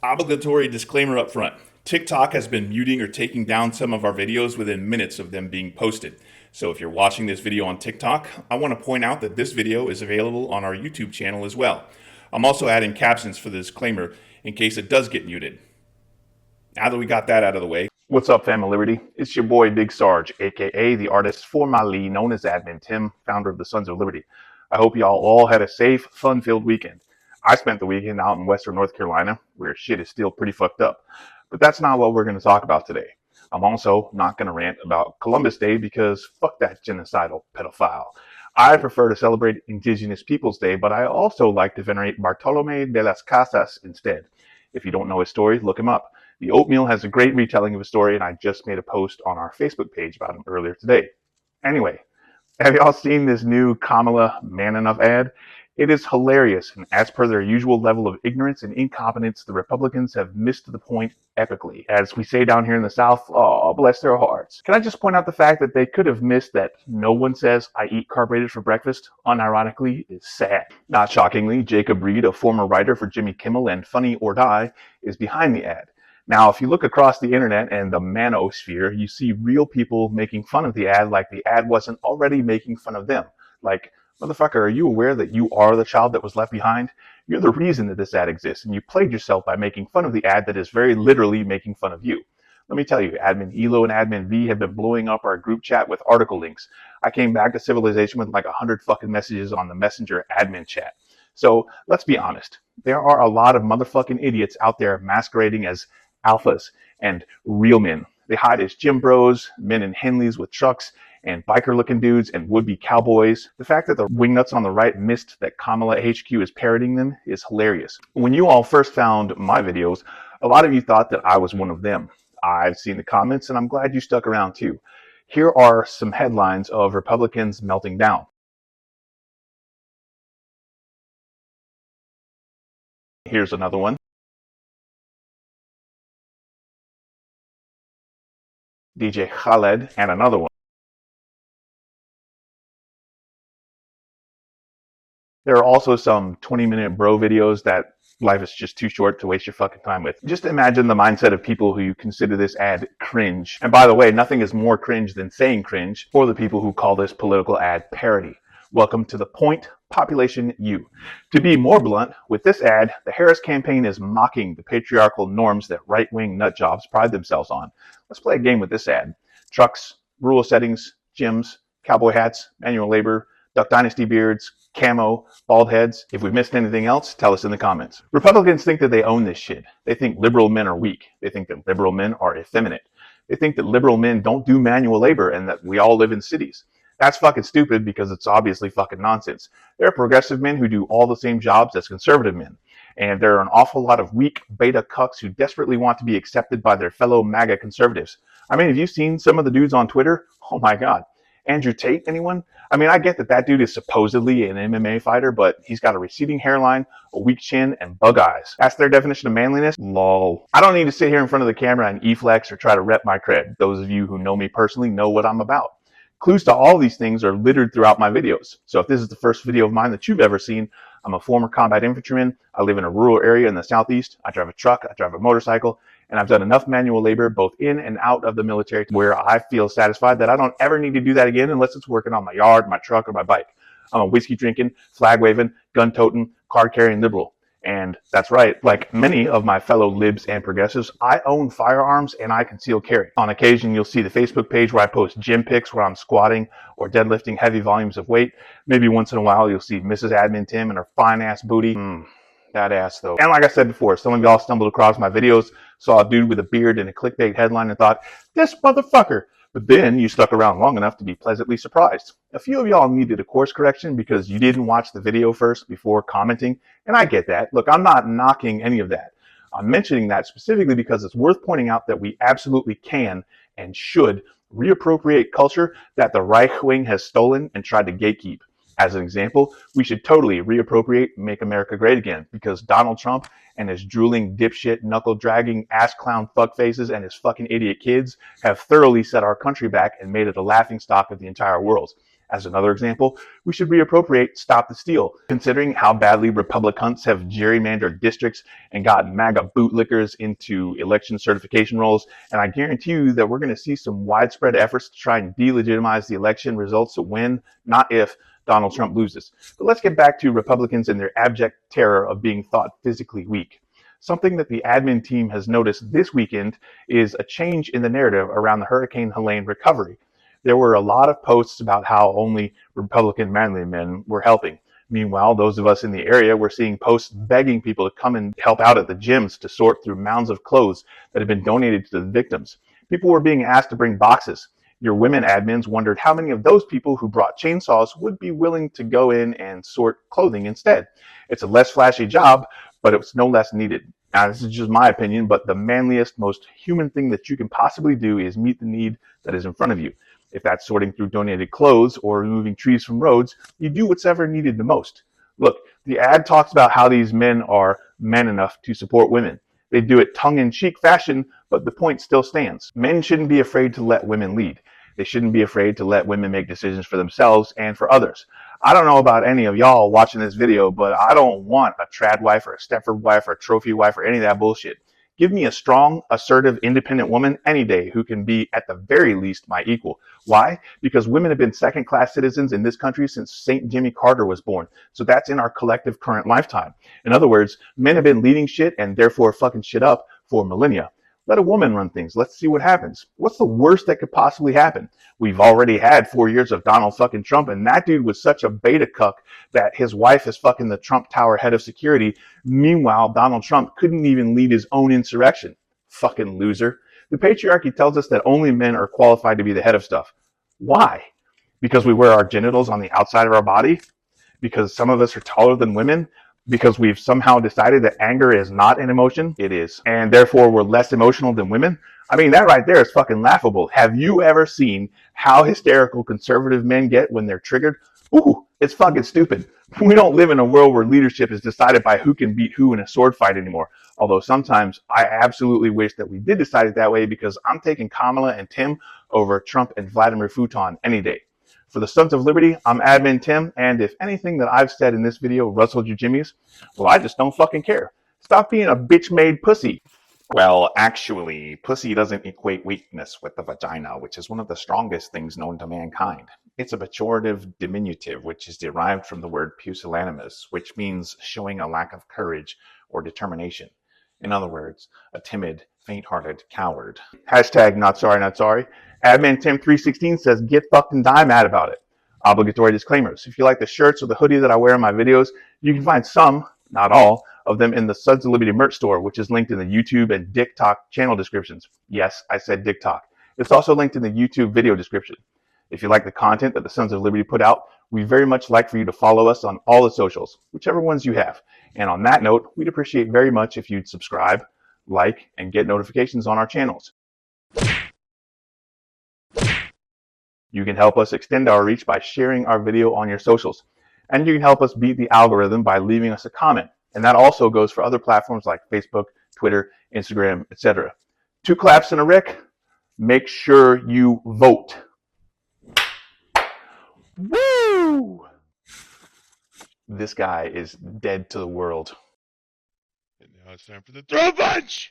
Obligatory disclaimer up front. TikTok has been muting or taking down some of our videos within minutes of them being posted. So if you're watching this video on TikTok, I want to point out that this video is available on our YouTube channel as well. I'm also adding captions for the disclaimer in case it does get muted. Now that we got that out of the way. What's up, Family Liberty? It's your boy Big Sarge, aka the artist formerly known as Admin Tim, founder of the Sons of Liberty. I hope y'all all had a safe, fun-filled weekend. I spent the weekend out in Western North Carolina, where shit is still pretty fucked up. But that's not what we're going to talk about today. I'm also not going to rant about Columbus Day because fuck that genocidal pedophile. I prefer to celebrate Indigenous Peoples Day, but I also like to venerate Bartolome de las Casas instead. If you don't know his story, look him up. The Oatmeal has a great retelling of his story, and I just made a post on our Facebook page about him earlier today. Anyway, have y'all seen this new Kamala Man Enough ad? It is hilarious, and as per their usual level of ignorance and incompetence, the Republicans have missed the point epically. As we say down here in the South, oh, bless their hearts. Can I just point out the fact that they could have missed that no one says, I eat carbonated for breakfast, unironically, is sad. Not shockingly, Jacob Reed, a former writer for Jimmy Kimmel and Funny or Die, is behind the ad. Now, if you look across the internet and the manosphere, you see real people making fun of the ad like the ad wasn't already making fun of them. Like, motherfucker, are you aware that you are the child that was left behind? You're the reason that this ad exists, and you played yourself by making fun of the ad that is very literally making fun of you. Let me tell you, Admin Elo and Admin V have been blowing up our group chat with article links. I came back to civilization with like 100 fucking messages on the Messenger admin chat. So let's be honest. There are a lot of motherfucking idiots out there masquerading as alphas and real men. They hide as gym bros, men in Henleys with trucks, and biker-looking dudes and would-be cowboys. The fact that the wingnuts on the right missed that Kamala HQ is parroting them is hilarious. When you all first found my videos, a lot of you thought that I was one of them. I've seen the comments, and I'm glad you stuck around too. Here are some headlines of Republicans melting down. Here's another one. DJ Khaled, and another one. There are also some 20-minute bro videos that life is just too short to waste your fucking time with. Just imagine the mindset of people who consider this ad cringe. And by the way, nothing is more cringe than saying cringe for the people who call this political ad parody. Welcome to the point, population U. To be more blunt, with this ad, the Harris campaign is mocking the patriarchal norms that right-wing nutjobs pride themselves on. Let's play a game with this ad. Trucks, rural settings, gyms, cowboy hats, manual labor, Duck Dynasty beards, camo, bald heads. If we've missed anything else, tell us in the comments. Republicans think that they own this shit. They think liberal men are weak. They think that liberal men are effeminate. They think that liberal men don't do manual labor and that we all live in cities. That's fucking stupid because it's obviously fucking nonsense. There are progressive men who do all the same jobs as conservative men. And there are an awful lot of weak beta cucks who desperately want to be accepted by their fellow MAGA conservatives. I mean, have you seen some of the dudes on Twitter? Oh my God. Andrew Tate, anyone? I mean, I get that that dude is supposedly an MMA fighter, but he's got a receding hairline, a weak chin, and bug eyes. That's their definition of manliness? Lol. I don't need to sit here in front of the camera and e-flex or try to rep my cred. Those of you who know me personally know what I'm about. Clues to all these things are littered throughout my videos. So if this is the first video of mine that you've ever seen, I'm a former combat infantryman. I live in a rural area in the Southeast. I drive a truck, I drive a motorcycle, and I've done enough manual labor both in and out of the military where I feel satisfied that I don't ever need to do that again unless it's working on my yard, my truck, or my bike. I'm a whiskey drinking, flag waving, gun toting, card carrying liberal. And that's right, like many of my fellow libs and progressives, I own firearms and I conceal carry. On occasion, you'll see the Facebook page where I post gym pics where I'm squatting or deadlifting heavy volumes of weight. Maybe once in a while, you'll see Mrs. Admin Tim and her fine ass booty. That ass though. And like I said before, some of y'all stumbled across my videos, saw a dude with a beard and a clickbait headline and thought, this motherfucker. But then you stuck around long enough to be pleasantly surprised. A few of y'all needed a course correction because you didn't watch the video first before commenting, and I get that. Look, I'm not knocking any of that. I'm mentioning that specifically because it's worth pointing out that we absolutely can and should reappropriate culture that the right wing has stolen and tried to gatekeep. As an example, we should totally reappropriate Make America Great Again because Donald Trump and his drooling, dipshit, knuckle-dragging, ass-clown fuckfaces and his fucking idiot kids have thoroughly set our country back and made it a laughingstock of the entire world. As another example, we should reappropriate, stop the steal. Considering how badly Republicans have gerrymandered districts and gotten MAGA bootlickers into election certification roles, and I guarantee you that we're going to see some widespread efforts to try and delegitimize the election results when, not if, Donald Trump loses. But let's get back to Republicans and their abject terror of being thought physically weak. Something that the admin team has noticed this weekend is a change in the narrative around the Hurricane Helene recovery. There were a lot of posts about how only Republican manly men were helping. Meanwhile, those of us in the area were seeing posts begging people to come and help out at the gyms to sort through mounds of clothes that had been donated to the victims. People were being asked to bring boxes. Your women admins wondered how many of those people who brought chainsaws would be willing to go in and sort clothing instead. It's a less flashy job, but it's no less needed. Now, this is just my opinion, but the manliest, most human thing that you can possibly do is meet the need that is in front of you. If that's sorting through donated clothes or removing trees from roads, you do what's ever needed the most. Look, the ad talks about how these men are men enough to support women. They do it tongue-in-cheek fashion, but the point still stands. Men shouldn't be afraid to let women lead. They shouldn't be afraid to let women make decisions for themselves and for others. I don't know about any of y'all watching this video, but I don't want a trad wife or a Stepford wife or a trophy wife or any of that bullshit. Give me a strong, assertive, independent woman any day who can be, at the very least, my equal. Why? Because women have been second-class citizens in this country since St. Jimmy Carter was born. So that's in our collective current lifetime. In other words, men have been leading shit and therefore fucking shit up for millennia. Let a woman run things. Let's see what happens. What's the worst that could possibly happen? We've already had 4 years of Donald fucking Trump, and that dude was such a beta cuck that his wife is fucking the Trump Tower head of security. Meanwhile, Donald Trump couldn't even lead his own insurrection. Fucking loser. The patriarchy tells us that only men are qualified to be the head of stuff. Why? Because we wear our genitals on the outside of our body? Because some of us are taller than women? Because we've somehow decided that anger is not an emotion? It is. And therefore we're less emotional than women? I mean, that right there is fucking laughable. Have you ever seen how hysterical conservative men get when they're triggered? Ooh, it's fucking stupid. We don't live in a world where leadership is decided by who can beat who in a sword fight anymore. Although sometimes I absolutely wish that we did decide it that way, because I'm taking Kamala and Tim over Trump and Vladimir Putin any day. For the Sons of Liberty, I'm Admin Tim, and if anything that I've said in this video rustled your jimmies, well, I just don't fucking care. Stop being a bitch-made pussy. Well, actually, pussy doesn't equate weakness with the vagina, which is one of the strongest things known to mankind. It's a pejorative diminutive, which is derived from the word pusillanimous, which means showing a lack of courage or determination. In other words, a timid, faint-hearted coward. Hashtag not sorry, not sorry. Admin Tim 316 says, get fucked and die mad about it. Obligatory disclaimers. If you like the shirts or the hoodie that I wear in my videos, you can find some, not all, of them in the Sons of Liberty merch store, which is linked in the YouTube and TikTok channel descriptions. Yes, I said TikTok. It's also linked in the YouTube video description. If you like the content that the Sons of Liberty put out, we very much like for you to follow us on all the socials, whichever ones you have. And on that note, we'd appreciate very much if you'd subscribe, like, and get notifications on our channels. You can help us extend our reach by sharing our video on your socials. And you can help us beat the algorithm by leaving us a comment. And that also goes for other platforms like Facebook, Twitter, Instagram, etc. 2 claps and a Rick. Make sure you vote. Woo! This guy is dead to the world. And now it's time for the throw punch!